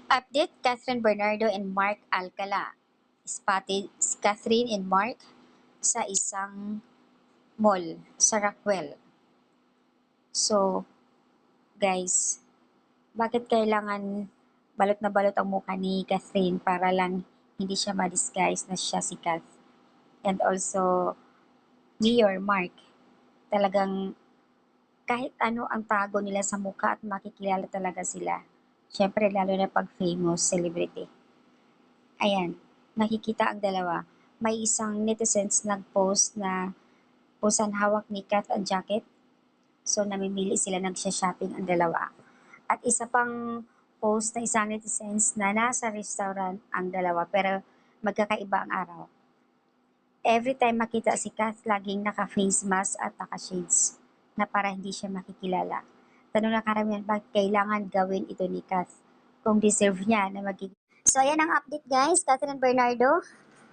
Update Catherine Bernardo and Mark Alcala. Spotted si Catherine and Mark sa isang mall sa Rockwell. So, guys, bakit kailangan balot na balot ang mukha ni Catherine para lang hindi siya ma-disguise na siya si Kath? And also, Mayor Mark, talagang kahit ano ang tago nila sa mukha at makikilala talaga sila. Siyempre, lalo na pag famous celebrity. Ayan, nakikita ang dalawa. May isang netizens nag-post na pusan hawak ni Kath ang jacket. So, namimili sila, nagsha-shopping ang dalawa. At isa pang post na isang netizens na nasa restaurant ang dalawa pero magkakaiba ang araw. Every time makita si Kath, laging naka-face mask at naka-shades na para hindi siya makikilala. Tanong na karamihan, bakit kailangan gawin ito ni Kath kung deserve niya na magiging. So, ayan ang update guys, Catherine Bernardo.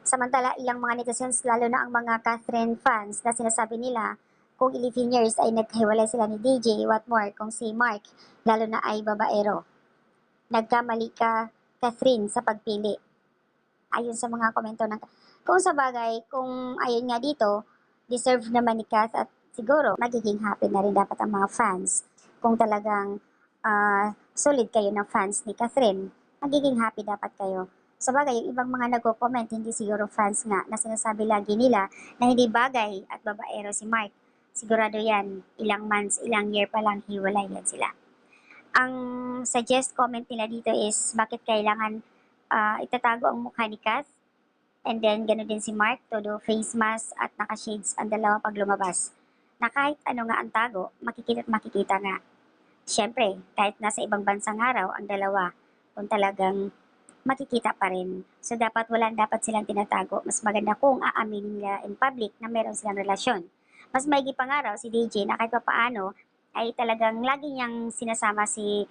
Samantala, ilang mga netizens, lalo na ang mga Catherine fans na sinasabi nila kung 11 years ay naghiwalay sila ni DJ, what more kung si Mark, lalo na ay babaero. Nagkamali ka, Catherine, sa pagpili. Ayon sa mga komento ng. Kung sa bagay, kung ayun nga dito, deserve naman ni Kath at siguro magiging happy na rin dapat ang mga fans. Kung talagang solid kayo ng fans ni Catherine, magiging happy dapat kayo. Sa bagay, yung ibang mga nagko-comment, hindi siguro fans nga, na sinasabi lagi nila na hindi bagay at babaero si Mark. Sigurado yan, ilang months, ilang year pa lang, hiwalay yan sila. Ang suggest comment nila dito is, bakit kailangan itatago ang mukha ni Kath? And then, gano'n din si Mark, todo face mask at naka-shades ang dalawa pag lumabas. Na kahit ano nga ang tago, makikita at makikita nga. Siyempre, kahit nasa ibang bansang araw ang dalawa, kung talagang makikita pa rin. So, dapat silang tinatago. Mas maganda kung aaminin nila in public na meron silang relasyon. Mas maigi pa nga raw si DJ na kahit pa paano ay talagang lagi niyang sinasama si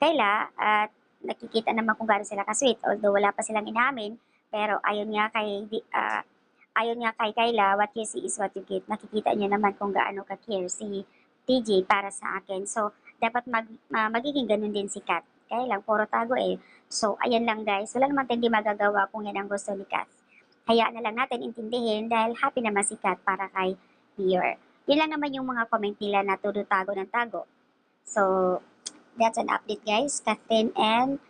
Kayla at nakikita naman kung gaano sila ka-sweet. Although wala pa silang inamin, pero ayon nga kay Kayla, what you see is what you get. Nakikita niya naman kung gaano ka-care si TJ para sa akin. So, dapat magiging ganun din si Kat. Kaya lang, puro tago eh. So, ayan lang guys. Wala naman tayong di magagawa kung yan ang gusto ni Kat. Hayaan na lang natin intindihin dahil happy naman si Kat para kay Mayor. Yun lang naman yung mga comment nila na tudo tago ng tago. So, that's an update guys. Catherine and